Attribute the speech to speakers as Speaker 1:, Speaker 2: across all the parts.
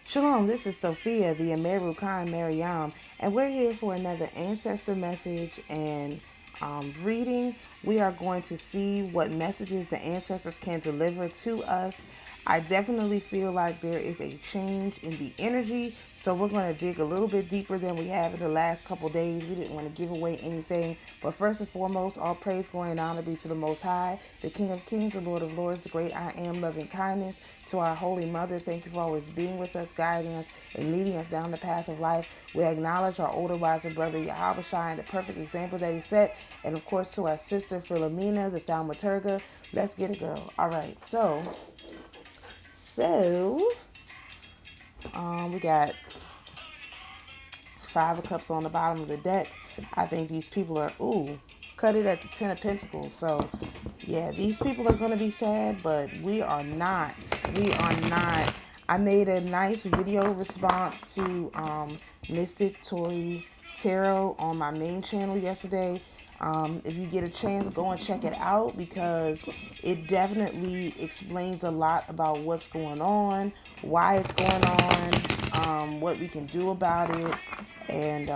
Speaker 1: Shalom, this is Sophia, the Ameru Khan Mariam, and we're here for another ancestor message and reading. We are going to see what messages the ancestors can deliver to us. I definitely feel like there is a change in the energy, so we're going to dig a little bit deeper than we have in the last couple days. We didn't want to give away anything, but first and foremost, all praise, glory, and honor be to the Most High, the King of Kings, the Lord of Lords, the great I am, loving kindness. To our Holy Mother, thank you for always being with us, guiding us, and leading us down the path of life. We acknowledge our older, wiser brother Yahweh Shai and the perfect example that he set. And of course, to our sister Philomena, the thaumaturga. Let's get it, girl. All right, so we got 5 of Cups on the bottom of the deck. I think these people are, cut it at the 10 of Pentacles. So, yeah, these people are going to be sad, but we are not. We are not. I made a nice video response to Mystic Tori Tarot on my main channel yesterday. If you get a chance, go and check it out because it definitely explains a lot about what's going on, why it's going on, what we can do about it, and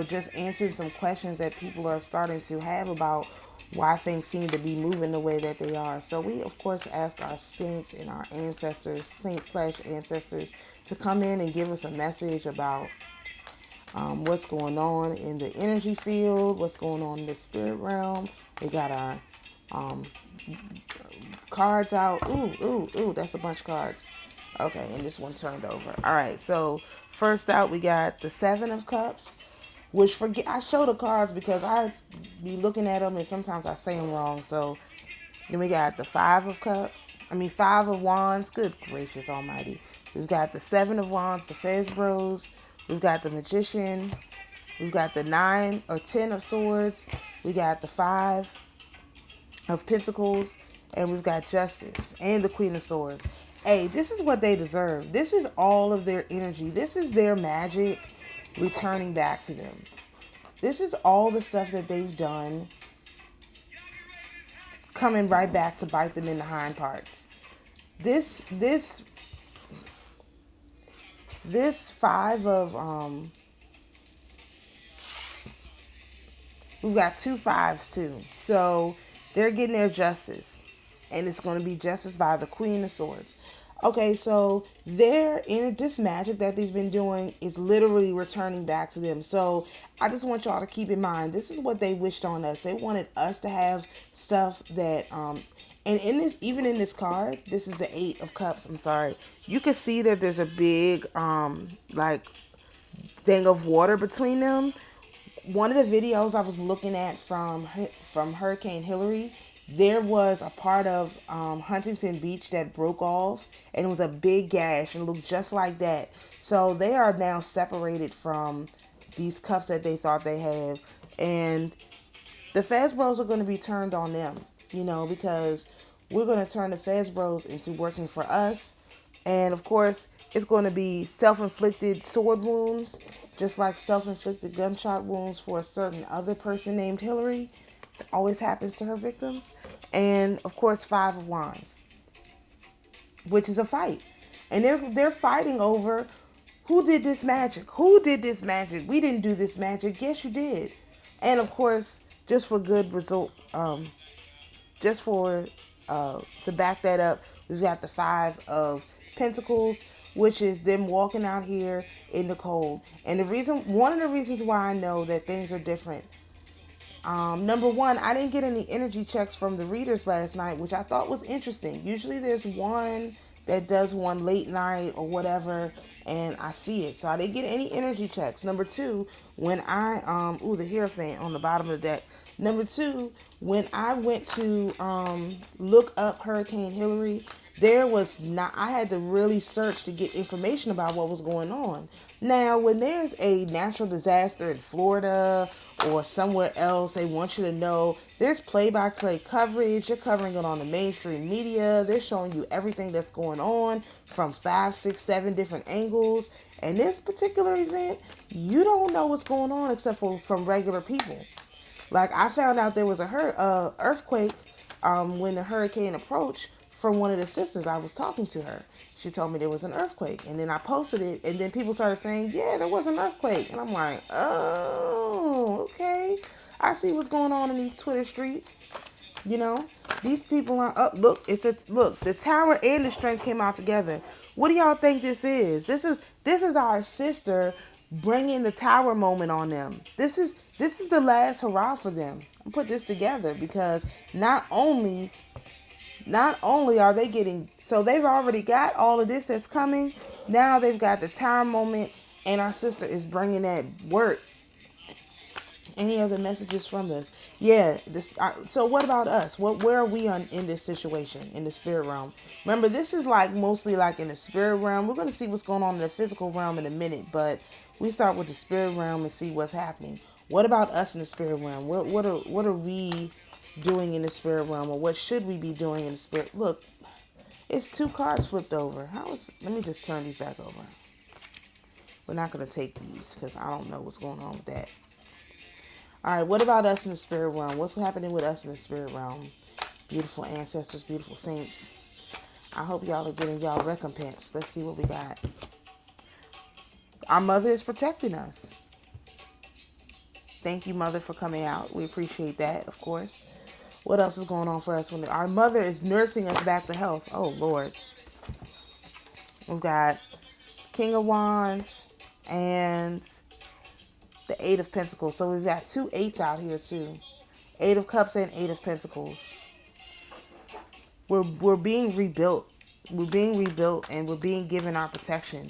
Speaker 1: just answering some questions that people are starting to have about why things seem to be moving the way that they are. So we of course ask our saints and our ancestors, saint/ancestors, to come in and give us a message about what's going on in the energy field, what's going on in the spirit realm. We got our cards out. Ooh, that's a bunch of cards. Okay, and this one turned over. All right, so first out we got the 7 of Cups, which I show the cards because I be looking at them and sometimes I say them wrong. So then we got the 5 of Cups. 5 of Wands. Good gracious almighty. We've got the 7 of Wands, the Fez Bros. We've got the Magician. We've got the 10 of Swords. We got the 5 of Pentacles. And we've got Justice and the Queen of Swords. Hey, this is what they deserve. This is all of their energy. This is their magic returning back to them. This is all the stuff that they've done coming right back to bite them in the hind parts. This 5 of we've got 2 5s too. So they're getting their justice. And it's going to be justice by the Queen of Swords. Okay, so this magic that they've been doing is literally returning back to them. So I just want y'all to keep in mind, this is what they wished on us. They wanted us to have stuff that, and even in this card, this is the 8 of Cups. I'm sorry. You can see that there's a big, thing of water between them. One of the videos I was looking at from Hurricane Hillary, there was a part of Huntington Beach that broke off, and it was a big gash and it looked just like that. So they are now separated from these cups that they thought they had, and the Fez Bros are going to be turned on them, because we're going to turn the Fez Bros into working for us. And of course, it's going to be self-inflicted sword wounds, just like self-inflicted gunshot wounds for a certain other person named Hillary. It always happens to her victims. And of course, 5 of Wands, which is a fight. And they're fighting over who did this magic. Who did this magic? We didn't do this magic. Yes, you did. And of course, just for good result, just for to back that up, we've got the 5 of Pentacles, which is them walking out here in the cold. And one of the reasons why I know that things are different. Number one, I didn't get any energy checks from the readers last night, which I thought was interesting. Usually there's one that does one late night or whatever, and I see it. So I didn't get any energy checks. Number two, when the Hierophant on the bottom of the deck. Number two, when I went to look up Hurricane Hillary, I had to really search to get information about what was going on. Now, when there's a natural disaster in Florida or somewhere else, they want you to know there's play-by-play coverage. They're covering it on the mainstream media. They're showing you everything that's going on from 5, 6, 7 different angles. And this particular event, you don't know what's going on except for from regular people. Like, I found out there was a earthquake when the hurricane approached from one of the sisters. I was talking to her. She told me there was an earthquake. And then I posted it. And then people started saying, yeah, there was an earthquake. And I'm like, oh, okay. I see what's going on in these Twitter streets. You know, these people are up. Look, look. The tower and the strength came out together. What do y'all think this is? This is our sister bringing the tower moment on them. This is the last hurrah for them. I put this together because not only are they getting, so they've already got all of this that's coming. Now they've got the tower moment, and our sister is bringing that work. Any other messages from this? Yeah. So what about us? Where are we in this situation in the spirit realm? Remember, this is like mostly like in the spirit realm. We're going to see what's going on in the physical realm in a minute, but we start with the spirit realm and see what's happening. What about us in the spirit realm? What are we doing in the spirit realm, or what should we be doing in the spirit? Look, it's 2 cards flipped over. Let me just turn these back over. We're not going to take these because I don't know what's going on with that. All right, what about us in the spirit realm? What's happening with us in the spirit realm? Beautiful ancestors, beautiful saints. I hope y'all are getting y'all recompense. Let's see what we got. Our mother is protecting us. Thank you, mother, for coming out. We appreciate that, of course. What else is going on for us? When our mother is nursing us back to health. Oh, Lord. We've got King of Wands and the 8 of Pentacles. So we've got 2 8s out here too. 8 of Cups and 8 of Pentacles. We're being rebuilt. We're being rebuilt, and we're being given our protection,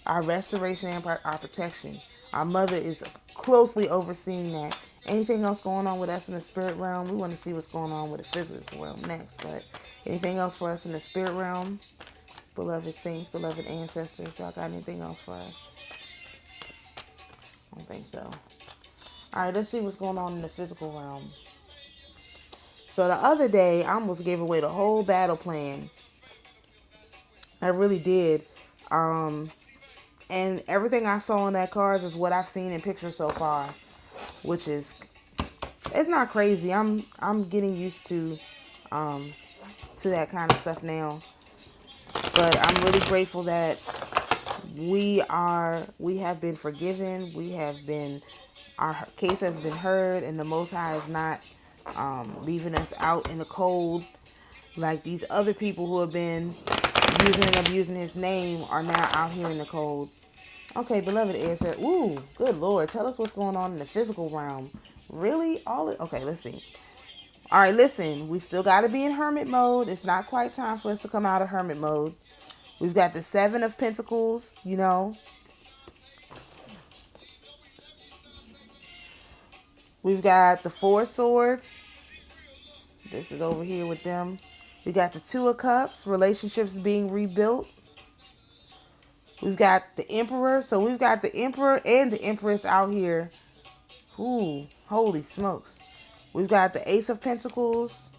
Speaker 1: our restoration, and our protection. Our mother is closely overseeing that. Anything else going on with us in the spirit realm? We want to see what's going on with the physical realm next. But anything else for us in the spirit realm? Beloved saints, beloved ancestors, y'all got anything else for us? I don't think so. All right, let's see what's going on in the physical realm. So the other day, I almost gave away the whole battle plan. I really did. And everything I saw in that card is what I've seen in pictures so far, which is, it's not crazy. I'm getting used to that kind of stuff now. But I'm really grateful that we have been forgiven. Our case has been heard, and the Most High is not leaving us out in the cold like these other people who have been using and abusing his name are now out here in the cold. Okay, beloved ancestor. Ooh, good Lord. Tell us what's going on in the physical realm. Really? Okay, let's see. All right, listen. We still got to be in hermit mode. It's not quite time for us to come out of hermit mode. We've got the 7 of Pentacles, you know. We've got the 4 swords. This is over here with them. We got the 2 of Cups, relationships being rebuilt. We've got the Emperor. So we've got the Emperor and the Empress out here. Ooh, holy smokes. We've got the Ace of Pentacles.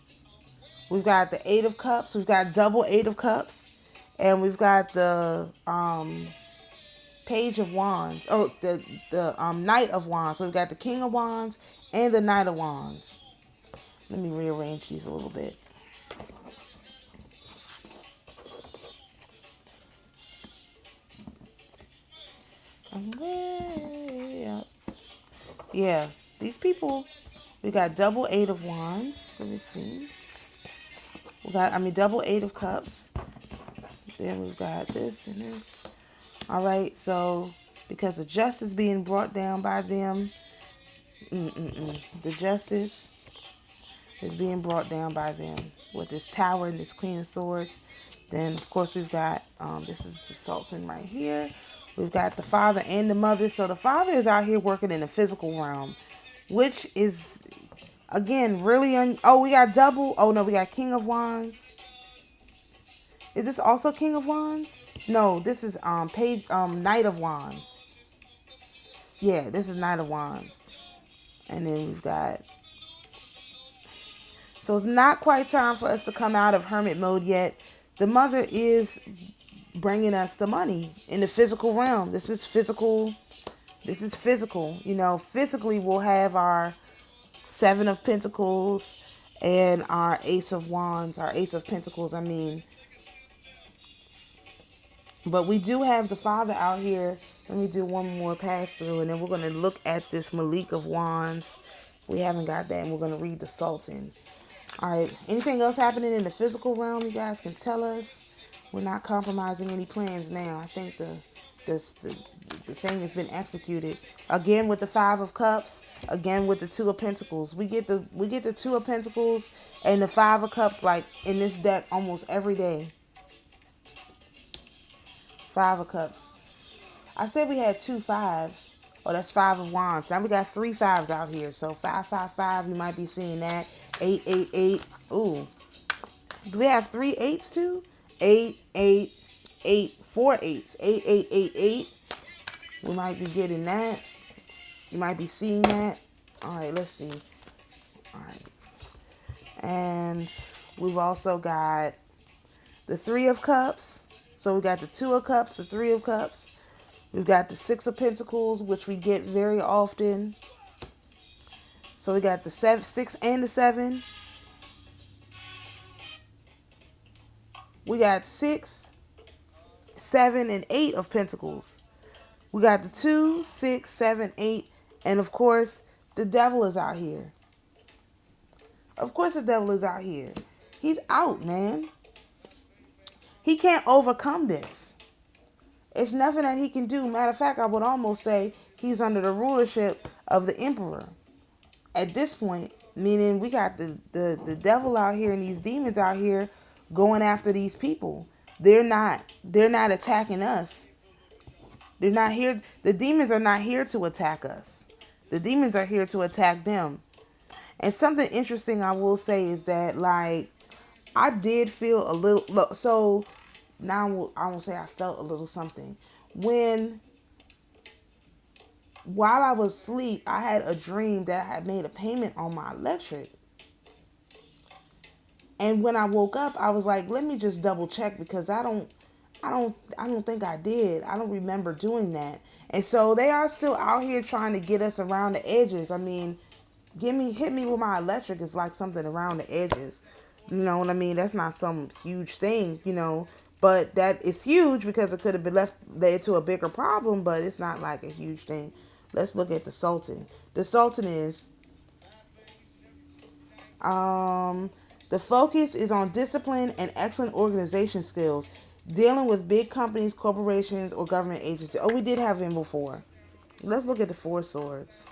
Speaker 1: We've got the 8 of Cups. We've got double 8 of Cups. And we've got the Page of Wands. Oh, the Knight of Wands. So we've got the King of Wands and the Knight of Wands. Let me rearrange these a little bit. Yeah, these people, we got double 8 of Wands. Let me see. Double 8 of Cups. Then we've got this and this. All right, so because the justice being brought down by them, the justice is being brought down by them with this tower and this Queen of Swords. Then, of course, we've got, this is the Sultan right here. We've got the father and the mother. So the father is out here working in the physical realm, which is, again, really, we got double. Oh, no, we got King of Wands. Is this also King of Wands? No, this is Knight of Wands. Yeah, this is Knight of Wands. And then we've got... So it's not quite time for us to come out of hermit mode yet. The mother is bringing us the money in the physical realm. This is physical. This is physical. You know, physically we'll have our 7 of Pentacles and our Ace of Wands, our Ace of Pentacles, I mean. But we do have the Father out here. Let me do one more pass through, and then we're going to look at this Malik of Wands. We haven't got that, and we're going to read the Sultan. All right, anything else happening in the physical realm, you guys can tell us. We're not compromising any plans now. I think the thing has been executed. Again with the Five of Cups, again with the Two of Pentacles. We get the Two of Pentacles and the Five of Cups like in this deck almost every day. Five of Cups. I said we had two fives. Oh, that's Five of Wands. Now we got three fives out here. So 555, you might be seeing that. 888. Ooh. Do we have three eights too? 888. Four eights. 8888. We might be getting that. You might be seeing that. All right, let's see. All right. And we've also got the Three of Cups. So we got the Two of Cups, the Three of Cups. We've got the Six of Pentacles, which we get very often. So we got the 6 and the 7. We got 6, 7, and 8 of Pentacles. We got the 2, 6, 7, 8. And of course, the devil is out here. Of course the devil is out here. He's out, man. He can't overcome this. It's nothing that he can do. Matter of fact, I would almost say he's under the rulership of the emperor. At this point, meaning we got the devil out here and these demons out here going after these people. They're not attacking us. They're not here. The demons are not here to attack us. The demons are here to attack them. And something interesting I will say is that, like, I did feel a little, so now I won't say I felt a little something. While I was asleep, I had a dream that I had made a payment on my electric. And when I woke up, I was like, let me just double check because I don't think I did. I don't remember doing that. And so they are still out here trying to get us around the edges. I mean, hit me with my electric is like something around the edges. You know what I mean? That's not some huge thing, you know. But that is huge because it could have been led to a bigger problem, but it's not like a huge thing. Let's look at the Sultan. The Sultan is the focus is on discipline and excellent organization skills, dealing with big companies, corporations, or government agencies. Oh, we did have him before. Let's look at the Four Swords.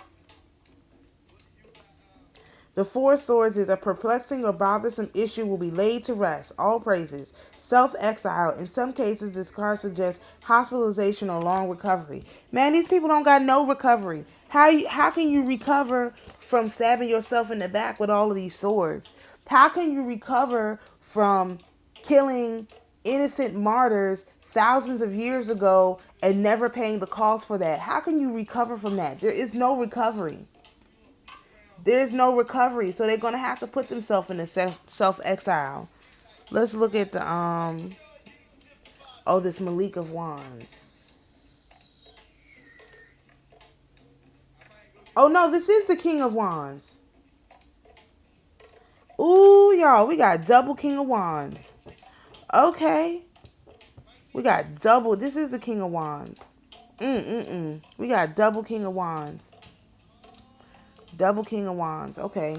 Speaker 1: The Four Swords is a perplexing or bothersome issue will be laid to rest. All praises. Self-exile. In some cases, this card suggests hospitalization or long recovery. Man, these people don't got no recovery. How can you recover from stabbing yourself in the back with all of these swords? How can you recover from killing innocent martyrs thousands of years ago and never paying the cost for that? How can you recover from that? There is no recovery. There's no recovery, so they're going to have to put themselves in a self-exile. Let's look at the, this Malik of Wands. Oh, no, this is the King of Wands. Ooh, y'all, we got double King of Wands. Okay. We got double. This is the King of Wands. We got double King of Wands. Double King of Wands. Okay.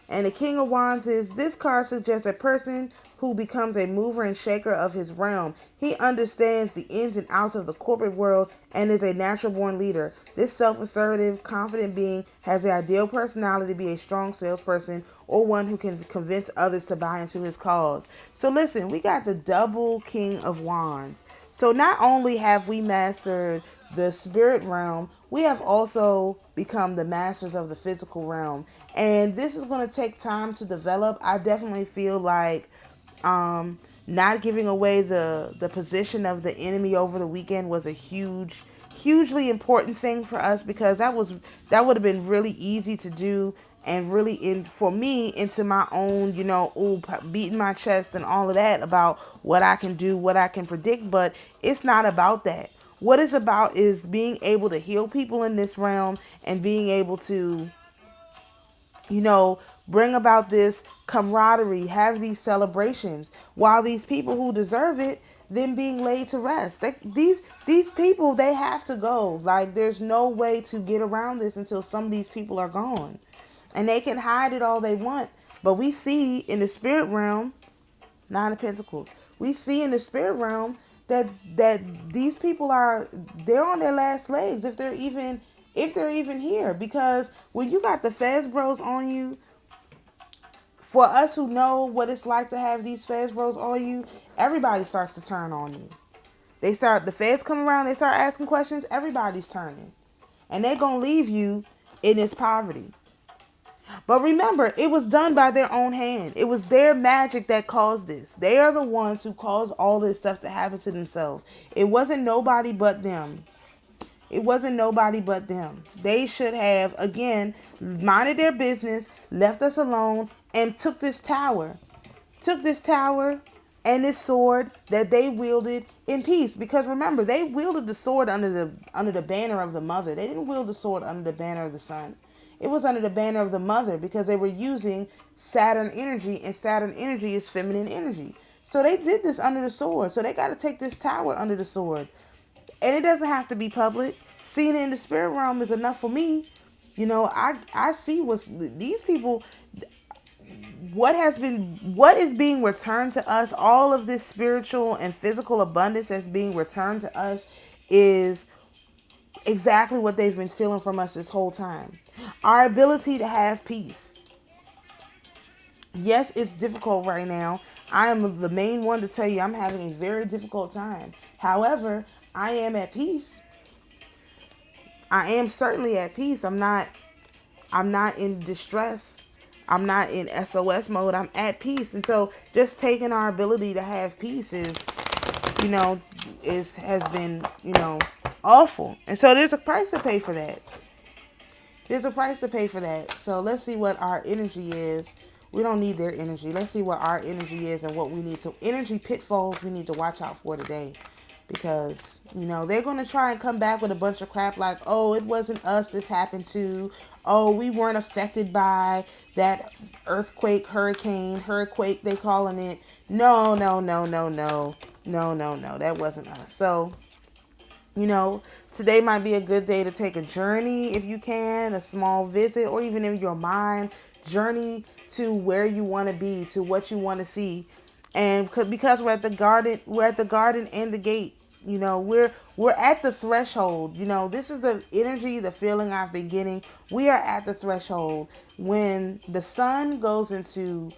Speaker 1: And the King of Wands is, this card suggests a person who becomes a mover and shaker of his realm. He understands the ins and outs of the corporate world and is a natural born leader. This self-assertive, confident being has the ideal personality to be a strong salesperson or one who can convince others to buy into his cause. So listen, we got the double King of Wands. So not only have we mastered the spirit realm, we have also become the masters of the physical realm. And this is going to take time to develop. I definitely feel like not giving away the position of the enemy over the weekend was a hugely important thing for us, because that would have been really easy to do and really for me into my own, beating my chest and all of that about what I can do, what I can predict. But it's not about that. What it's about is being able to heal people in this realm and being able to, bring about this camaraderie, have these celebrations, while these people who deserve it then being laid to rest. These people, they have to go. Like, there's no way to get around this until some of these people are gone. And they can hide it all they want. But we see in the spirit realm, Nine of Pentacles, we see in the spirit realm that these people they're on their last legs, if they're even here. Because when you got the Fez bros on you, for us who know what it's like to have these Fez bros on you, everybody starts to turn on you. The Feds come around, they start asking questions, everybody's turning. And they're going to leave you in this poverty. But remember, it was done by their own hand. It was their magic that caused this. They are the ones who caused all this stuff to happen to themselves. It wasn't nobody but them. It wasn't nobody but them. They should have, again, minded their business, left us alone, and took this tower. Took this tower and this sword that they wielded in peace. Because remember, they wielded the sword under the banner of the mother. They didn't wield the sword under the banner of the son. It was under the banner of the mother, because they were using Saturn energy, and Saturn energy is feminine energy. So they did this under the sword. So they got to take this tower under the sword. And it doesn't have to be public. Seeing it in the spirit realm is enough for me. You know, I see these people, what is being returned to us, all of this spiritual and physical abundance that's being returned to us is exactly what they've been stealing from us this whole time. Our ability to have peace. Yes, it's difficult right now. I am the main one to tell you I'm having a very difficult time. However, I am at peace. I am certainly at peace. I'm not in distress. I'm not in SOS mode. I'm at peace. And so just taking our ability to have peace has been, awful. And so there's a price to pay for that. There's a price to pay for that. So let's see what our energy is. We don't need their energy. Let's see what our energy is and what we need to, energy pitfalls we need to watch out for today. Because, they're going to try and come back with a bunch of crap like, oh, it wasn't us this happened to. Oh, we weren't affected by that earthquake, hurricane, they calling it. No. That wasn't us. So, today might be a good day to take a journey if you can, a small visit, or even in your mind, journey to where you want to be, to what you want to see. And because we're at the garden and the gate. We're at the threshold. This is the energy, the feeling I've been getting. We are at the threshold. When the sun goes into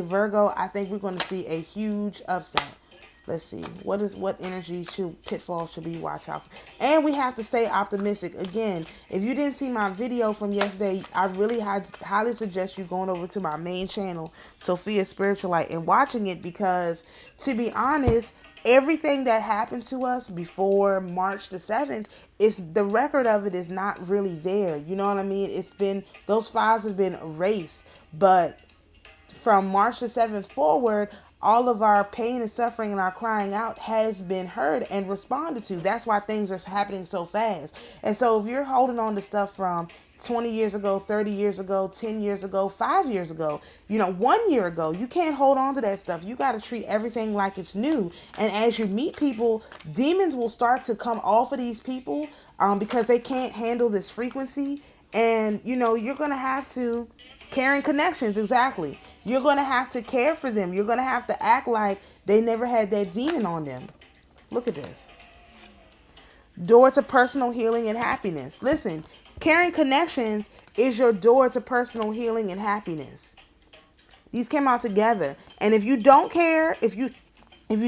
Speaker 1: Virgo, I think we're going to see a huge upset. Let's see. What energy pitfall should we watch out for? And we have to stay optimistic. Again, if you didn't see my video from yesterday, I really highly suggest you going over to my main channel, Sophia Spiritual Light, and watching it, because to be honest, everything that happened to us before March the 7th, the record of it is not really there. You know what I mean? Those files have been erased. But from March the 7th forward, all of our pain and suffering and our crying out has been heard and responded to. That's why things are happening so fast. And so if you're holding on to stuff from 20 years ago, 30 years ago, 10 years ago, 5 years ago, 1 year ago, you can't hold on to that stuff. You got to treat everything like it's new. And as you meet people, demons will start to come off of these people because they can't handle this frequency. And, you're going to have to carry connections. Exactly. You're going to have to care for them. You're going to have to act like they never had that demon on them. Look at this. Door to personal healing and happiness. Listen, carrying connections is your door to personal healing and happiness. These came out together. And if you don't care, if you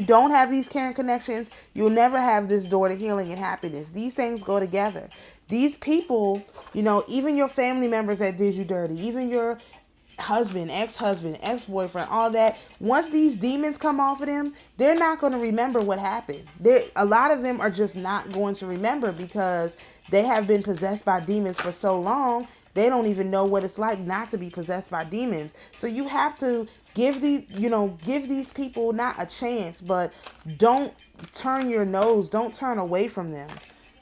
Speaker 1: don't have these caring connections, you'll never have this door to healing and happiness. These things go together. These people, even your family members that did you dirty, even your husband, ex-boyfriend, all that, once these demons come off of them, they're not going to remember what happened. A lot of them are just not going to remember, because they have been possessed by demons for so long, they don't even know what it's like not to be possessed by demons. So you have to give these people not a chance, but don't turn your nose, don't turn away from them.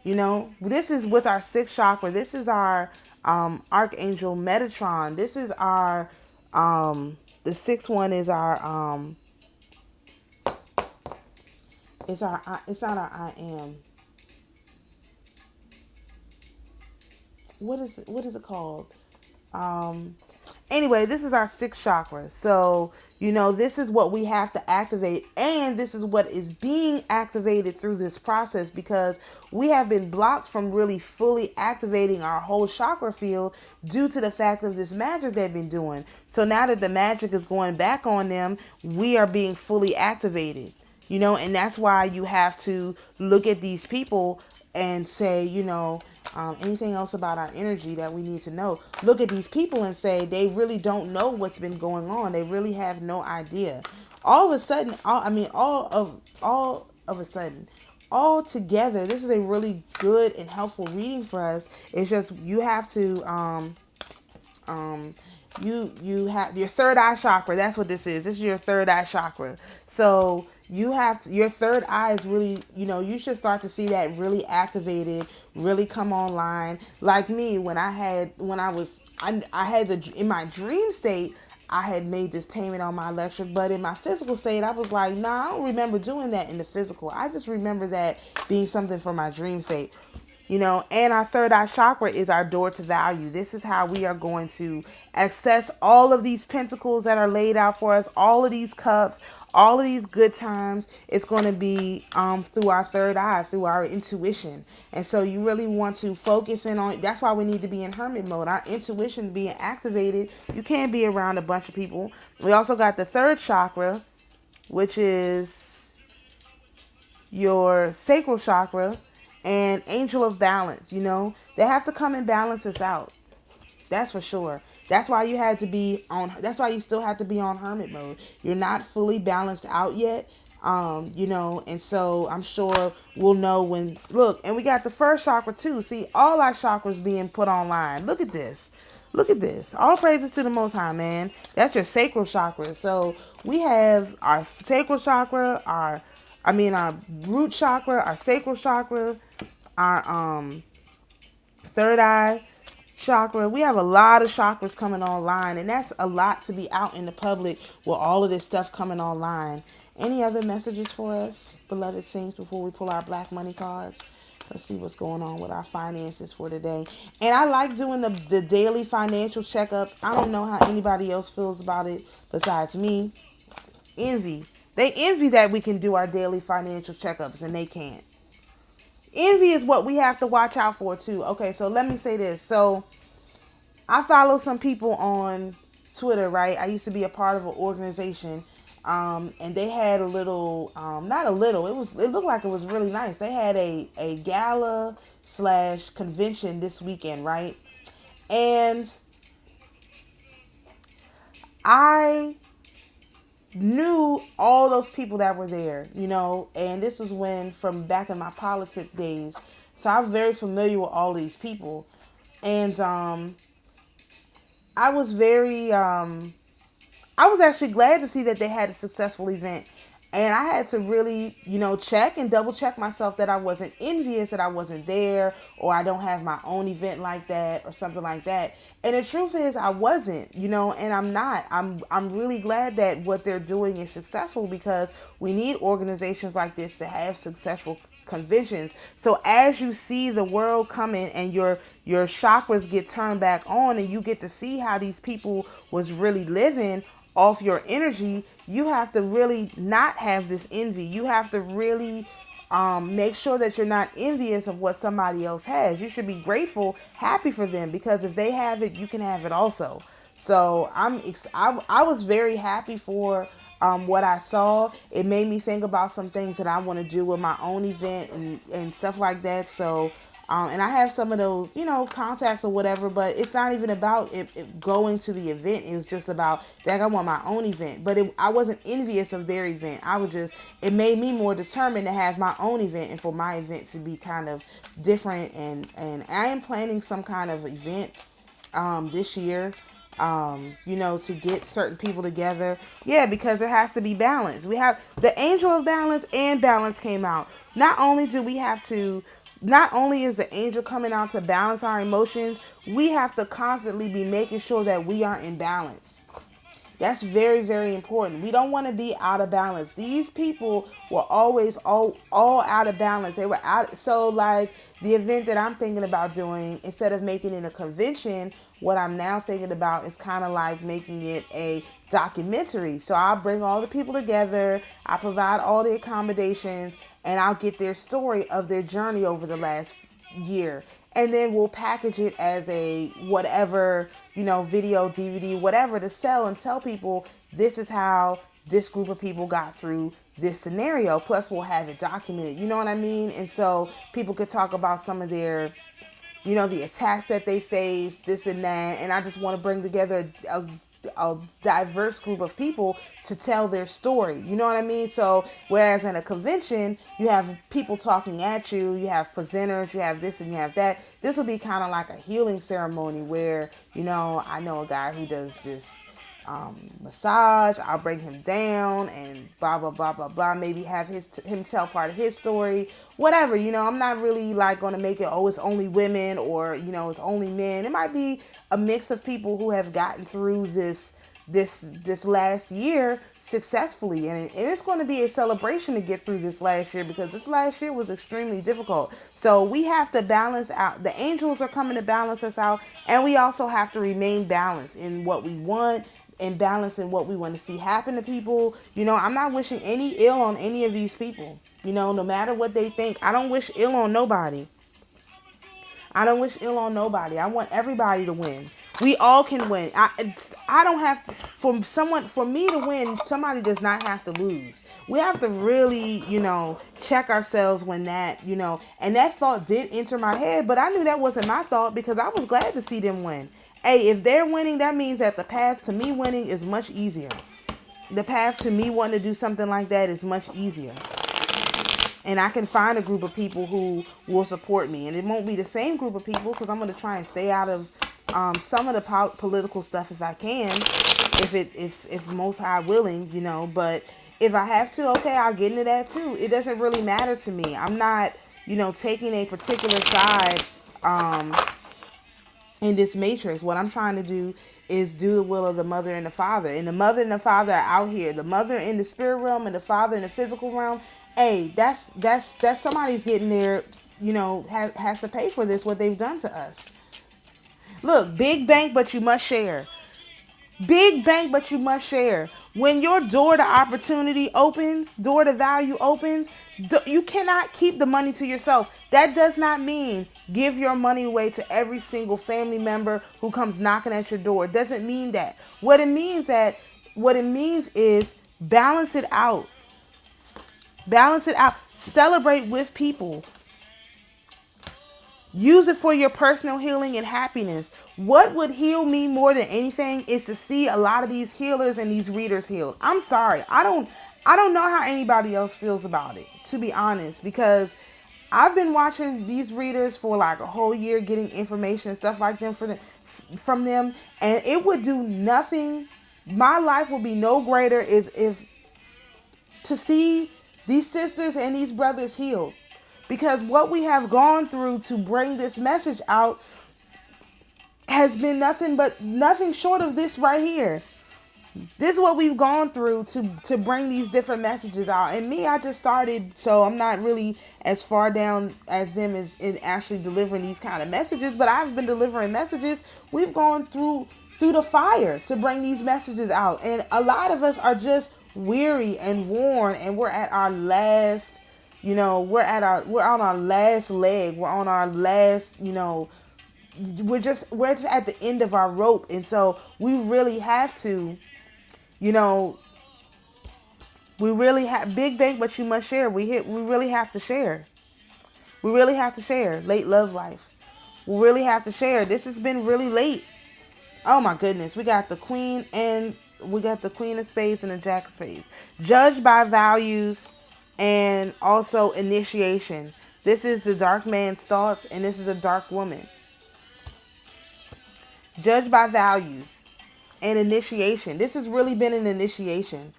Speaker 1: You know, this is with our sixth chakra. This is our archangel Metatron. This is our the sixth one is our it's not our I am. What is it called? Um, anyway, this is our sixth chakra. So, you know, this is what we have to activate, and this is what is being activated through this process, because we have been blocked from really fully activating our whole chakra field due to the fact of this magic they've been doing. So now that the magic is going back on them, we are being fully activated. You know, and that's why you have to look at these people and say, you know, anything else about our energy that we need to know. Look at these people and say they really don't know what's been going on. They really have no idea. All of a sudden, all of a sudden, all together, this is a really good and helpful reading for us. It's just you have to you have your third eye chakra. That's what this is. This is your third eye chakra. So you have to, your third eye is really, you know, you should start to see that really activated, really come online. Like me, I had in my dream state, I had made this payment on my electric, but in my physical state, I was like, nah, I don't remember doing that in the physical. I just remember that being something for my dream state. You know, and our third eye chakra is our door to value. This is how we are going to access all of these pentacles that are laid out for us, all of these cups, all of these good times. It's going to be through our third eye, through our intuition. And so you really want to focus in on, that's why we need to be in hermit mode. Our intuition being activated. You can't be around a bunch of people. We also got the third chakra, which is your sacral chakra. And angel of balance, you know, they have to come and balance us out. That's for sure. That's why you had to be on. That's why you still have to be on hermit mode. You're not fully balanced out yet. You know, and so I'm sure we'll know when. Look, and we got the first chakra too. See, all our chakras being put online. Look at this. Look at this. All praises to the Most High, man. That's your sacral chakra. So we have our sacral chakra, our root chakra, our sacral chakra, our third eye chakra. We have a lot of chakras coming online, and that's a lot to be out in the public with all of this stuff coming online. Any other messages for us, beloved saints, before we pull our black money cards? Let's see what's going on with our finances for today. And I like doing the daily financial checkups. I don't know how anybody else feels about it besides me. Envy. They envy that we can do our daily financial checkups and they can't. Envy is what we have to watch out for too. Okay, so let me say this. So I follow some people on Twitter, right? I used to be a part of an organization, and they had a little, not a little, it looked like it was really nice. They had a gala / convention this weekend, right? And I knew all those people that were there, you know, and this was from back in my politics days. So I'm very familiar with all these people. And I was I was actually glad to see that they had a successful event. And I had to really, you know, check and double check myself that I wasn't envious that I wasn't there, or I don't have my own event like that or something like that. And the truth is I wasn't, you know, and I'm not. I'm really glad that what they're doing is successful, because we need organizations like this to have successful conventions. So as you see the world coming and your chakras get turned back on, and you get to see how these people was really living off your energy, you have to really not have this envy. You have to really make sure that you're not envious of what somebody else has. You should be grateful, happy for them, because if they have it, you can have it also. So I was very happy for what I saw. It made me think about some things that I want to do with my own event and stuff like that. So and I have some of those, you know, contacts or whatever, but it's not even about it going to the event. It was just about, like, I want my own event. But I wasn't envious of their event. It made me more determined to have my own event and for my event to be kind of different. And I am planning some kind of event this year, you know, to get certain people together. Yeah, because there has to be balance. We have the angel of balance, and balance came out. Not only do we have to, not only is the angel coming out to balance our emotions, we have to constantly be making sure that we are in balance. That's very, very important. We don't want to be out of balance. These people were always all out of balance. They were out. So like the event that I'm thinking about doing, instead of making it a convention, what I'm now thinking about is kind of like making it a documentary. So I'll bring all the people together. I provide all the accommodations, and I'll get their story of their journey over the last year, and then we'll package it as a whatever, video, DVD, whatever, to sell and tell people this is how this group of people got through this scenario. Plus we'll have it documented, you know what I mean? And so people could talk about some of their, the attacks that they faced, this and that. And I just want to bring together a diverse group of people to tell their story. You know what I mean? So whereas in a convention, you have people talking at you, you have presenters, you have this and you have that. This will be kind of like a healing ceremony where, I know a guy who does this massage. I'll bring him down and blah blah blah blah blah. Maybe have him tell part of his story, whatever. I'm not really like going to make it, it's only women, or it's only men. It might be a mix of people who have gotten through this last year successfully, and it's going to be a celebration to get through this last year, because this last year was extremely difficult. So we have to balance out. The angels are coming to balance us out, and we also have to remain balanced in what we want and balance in what we want to see happen to people. I'm not wishing any ill on any of these people. No matter what they think, I don't wish ill on nobody. I don't wish ill on nobody. I want everybody to win. We all can win. I don't have for me to win, somebody does not have to lose. We have to really, check ourselves when that, and that thought did enter my head, but I knew that wasn't my thought, because I was glad to see them win. Hey, if they're winning, that means that the path to me winning is much easier. The path to me wanting to do something like that is much easier. And I can find a group of people who will support me. And it won't be the same group of people, because I'm going to try and stay out of some of the political stuff if I can, if Most High willing, But if I have to, okay, I'll get into that too. It doesn't really matter to me. I'm not, taking a particular side in this matrix. What I'm trying to do is do the will of the mother and the father. And the mother and the father are out here. The mother in the spirit realm and the father in the physical realm. Hey, that's somebody's getting there, has to pay for this, what they've done to us. Look, big bank, but you must share. Big bank, but you must share. When your door to opportunity opens, door to value opens, you cannot keep the money to yourself. That does not mean give your money away to every single family member who comes knocking at your door. It doesn't mean that. What it means is balance it out. Balance it out. Celebrate with people. Use it for your personal healing and happiness. What would heal me more than anything is to see a lot of these healers and these readers healed. I'm sorry. I don't know how anybody else feels about it, to be honest, because I've been watching these readers for like a whole year, getting information and stuff like them from them, and it would do nothing. My life would be no greater if to see these sisters and these brothers healed. Because what we have gone through to bring this message out has been nothing short of this right here. This is what we've gone through to bring these different messages out. And me, I just started, so I'm not really as far down as them as in actually delivering these kind of messages. But I've been delivering messages. We've gone through the fire to bring these messages out. And a lot of us are just weary and worn, and we're at our last, we're on our last leg. We're on our last, we're just at the end of our rope. And so we really have to, we really have big bank, but you must share. We really have to share. We really have to share. Late love life. We really have to share. This has been really late. Oh my goodness. We got the queen of spades and the jack of spades. Judged by values and also initiation. This is the dark man's thoughts, and this is a dark woman. Judged by values and initiation. This has really been an initiation.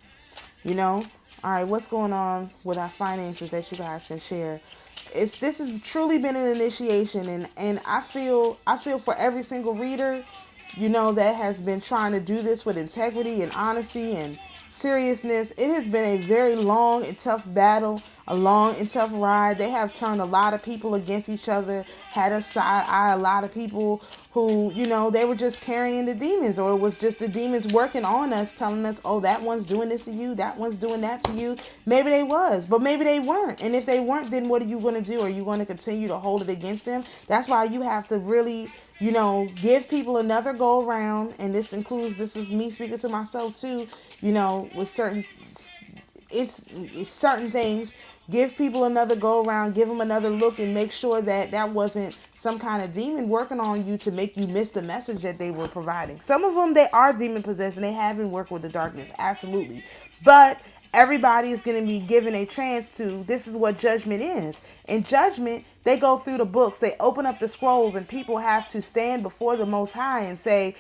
Speaker 1: All right, what's going on with our finances that you guys can share? This has truly been an initiation, and I feel for every single reader, that has been trying to do this with integrity and honesty and seriousness. It has been a very long and tough battle, a long and tough ride. They have turned a lot of people against each other, had a side eye a lot of people who, they were just carrying the demons, or it was just the demons working on us, telling us, oh, that one's doing this to you, that one's doing that to you. Maybe they was, but maybe they weren't. And if they weren't, then what are you going to do? Are you going to continue to hold it against them? That's why you have to really, give people another go around. And this is me speaking to myself too, with it's certain things. Give people another go around, give them another look, and make sure that wasn't some kind of demon working on you to make you miss the message that they were providing. Some of them, they are demon possessed and they have been working with the darkness, absolutely. But everybody is going to be given a chance to, this is what judgment is. In judgment, they go through the books, they open up the scrolls, and people have to stand before the Most High and say,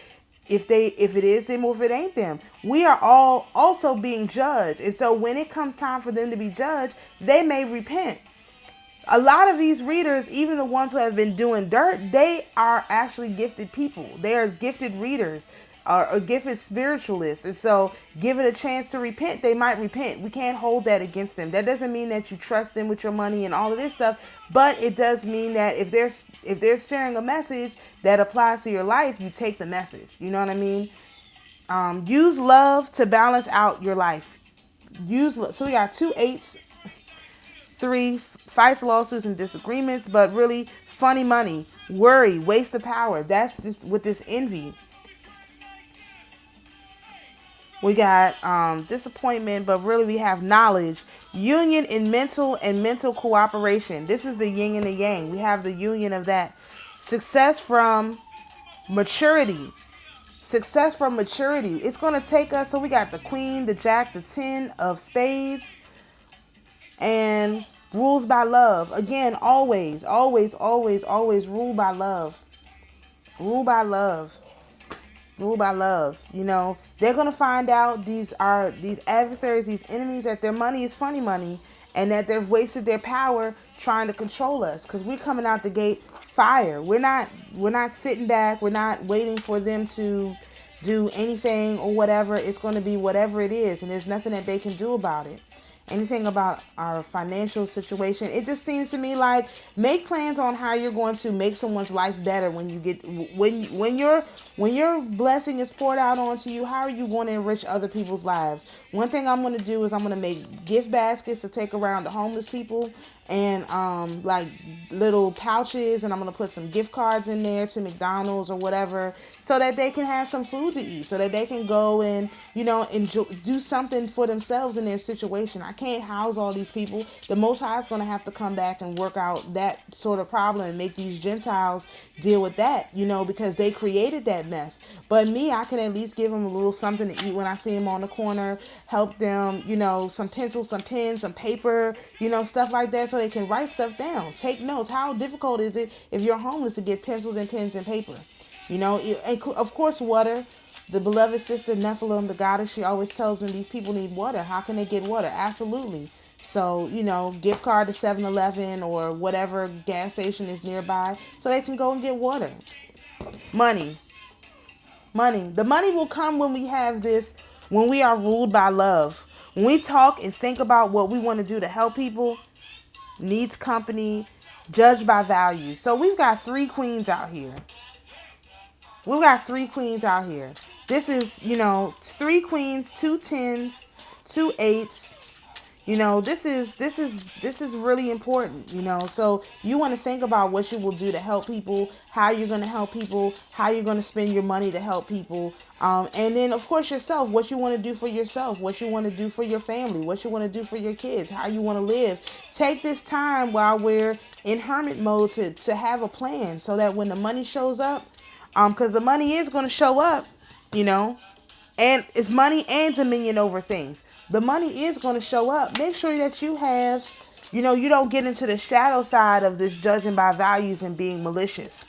Speaker 1: if it is them or if it ain't them. We are all also being judged. And so when it comes time for them to be judged, they may repent. A lot of these readers, even the ones who have been doing dirt, they are actually gifted people. They are gifted readers or gifted spiritualists. And so give it a chance to repent. They might repent. We can't hold that against them. That doesn't mean that you trust them with your money and all of this stuff. But it does mean that if they're sharing a message that applies to your life, you take the message. You know what I mean? Use love to balance out your life. So we got 2 8s, 3 fights, lawsuits, and disagreements, but really funny money, worry, waste of power. That's just with this envy. We got disappointment, but really we have knowledge, union in mental cooperation. This is the yin and the yang. We have the union of that. Success from maturity. Success from maturity. It's going to take us. So we got the queen, the jack, the 10 of spades, and rules by love. Again, always rule by love. Rule by love. Rule by love. They're going to find out these adversaries, these enemies, that their money is funny money and that they've wasted their power trying to control us, because we're coming out the gate fire. We're not sitting back. We're not waiting for them to do anything or whatever. It's going to be whatever it is, and there's nothing that they can do about it. Anything about our financial situation. It just seems to me like make plans on how you're going to make someone's life better when your blessing is poured out onto you. How are you going to enrich other people's lives? One thing I'm going to do is I'm going to make gift baskets to take around to homeless people, and like little pouches, and I'm going to put some gift cards in there to McDonald's or whatever, so that they can have some food to eat, so that they can go and enjoy, do something for themselves in their situation. I can't house all these people. The Most High is going to have to come back and work out that sort of problem and make these Gentiles deal with that, because they created that mess. But me, I can at least give them a little something to eat when I see them on the corner, help them, some pencils, some pens, some paper, stuff like that, so they can write stuff down, take notes. How difficult is it if you're homeless to get pencils and pens and paper? And of course, water. The beloved sister Nephilim, the goddess, she always tells them these people need water. How can they get water? Absolutely. So, gift card to 7-Eleven or whatever gas station is nearby, so they can go and get water. Money. The money will come when we have this, when we are ruled by love. When we talk and think about what we want to do to help people, needs company, judged by values. So we've got 3 queens out here. This is, 3 queens, 2 10s, 2 8s. This is really important, So you want to think about what you will do to help people, how you're going to help people, how you're going to spend your money to help people. And then, of course, yourself, what you want to do for yourself, what you want to do for your family, what you want to do for your kids, how you want to live. Take this time while we're in hermit mode to have a plan, so that when the money shows up, because the money is going to show up, and it's money and dominion over things. The money is going to show up. Make sure that you have, you don't get into the shadow side of this judging by values and being malicious.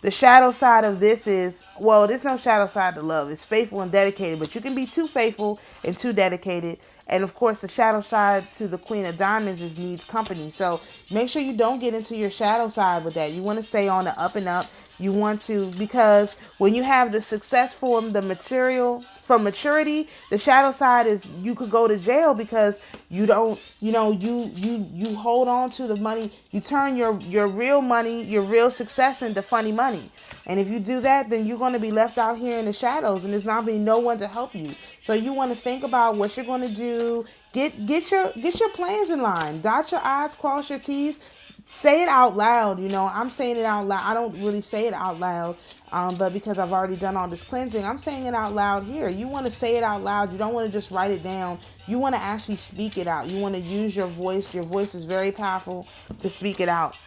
Speaker 1: The shadow side of this is, well, there's no shadow side to love. It's faithful and dedicated, but you can be too faithful and too dedicated. And of course, the shadow side to the Queen of Diamonds is needs company. So make sure you don't get into your shadow side with that. You want to stay on the up and up. You want to, because when you have the success from the material, from maturity, the shadow side is you could go to jail because you don't, you hold on to the money. You turn your real money, your real success into funny money. And if you do that, then you're going to be left out here in the shadows, and there's not going to be no one to help you. So you want to think about what you're going to do. Get your plans in line. Dot your I's, cross your T's. Say it out loud. I'm saying it out loud. I don't really say it out loud, but because I've already done all this cleansing, I'm saying it out loud here. You want to say it out loud. You don't want to just write it down. You want to actually speak it out. You want to use your voice. Your voice is very powerful to speak it out.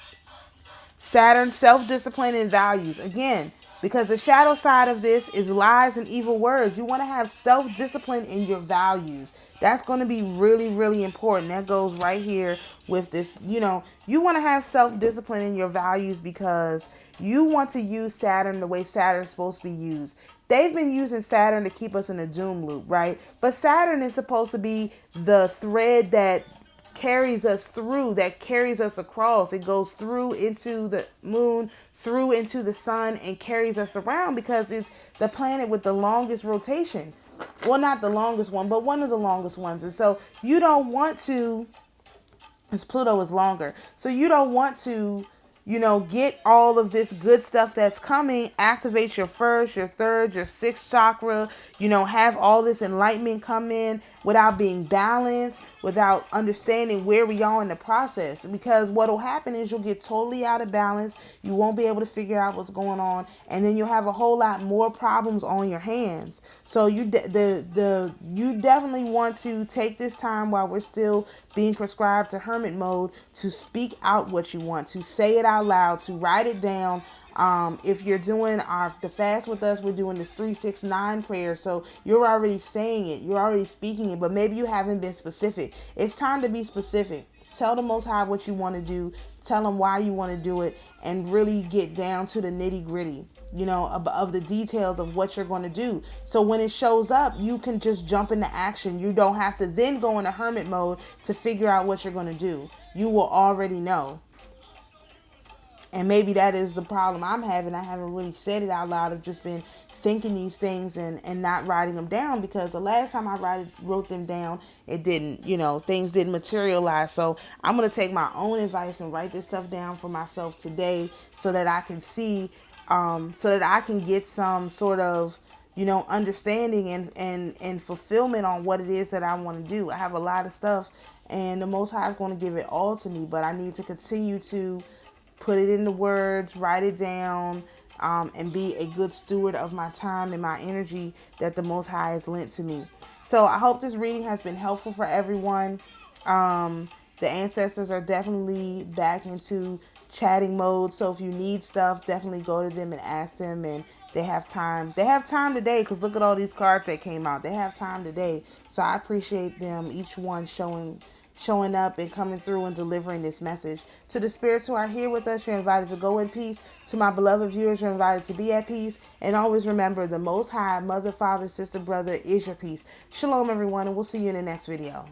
Speaker 1: Saturn, self-discipline and values. Again, because the shadow side of this is lies and evil words. You want to have self-discipline in your values. That's going to be really, really important. That goes right here with this. You want to have self-discipline in your values because you want to use Saturn the way Saturn's supposed to be used. They've been using Saturn to keep us in a doom loop, right? But Saturn is supposed to be the thread that carries us through, that carries us across. It goes through into the moon, through into the sun, and carries us around because it's the planet with the longest rotation. Well, not the longest one, but one of the longest ones. And so you don't want to, because Pluto is longer, so you don't want to get all of this good stuff that's coming, activate your first, your third, your sixth chakra, have all this enlightenment come in without being balanced, without understanding where we are in the process. Because what will happen is you'll get totally out of balance. You won't be able to figure out what's going on. And then you'll have a whole lot more problems on your hands. So you definitely want to take this time while we're still being prescribed to hermit mode to speak out what you want, to say it out loud, to write it down. If you're doing the fast with us, we're doing this 369 prayer. So you're already saying it, you're already speaking it, but maybe you haven't been specific. It's time to be specific. Tell the Most High what you want to do. Tell him why you want to do it, and really get down to the nitty gritty, of the details of what you're going to do. So when it shows up, you can just jump into action. You don't have to then go into hermit mode to figure out what you're going to do. You will already know. And maybe that is the problem I'm having. I haven't really said it out loud. I've just been thinking these things and not writing them down, because the last time I wrote them down, it didn't, things didn't materialize. So I'm going to take my own advice and write this stuff down for myself today so that I can see, so that I can get some sort of, understanding and fulfillment on what it is that I want to do. I have a lot of stuff, and the Most High is going to give it all to me, but I need to continue to put it into words, write it down, and be a good steward of my time and my energy that the Most High has lent to me. So I hope this reading has been helpful for everyone. The ancestors are definitely back into chatting mode. So if you need stuff, definitely go to them and ask them. And they have time. They have time today, because look at all these cards that came out. They have time today. So I appreciate them, each one showing up and coming through and delivering this message. To the spirits who are here with us, you're invited to go in peace. To my beloved viewers, you're invited to be at peace. And always remember, the Most High, mother, father, sister, brother is your peace. Shalom, everyone, and we'll see you in the next video.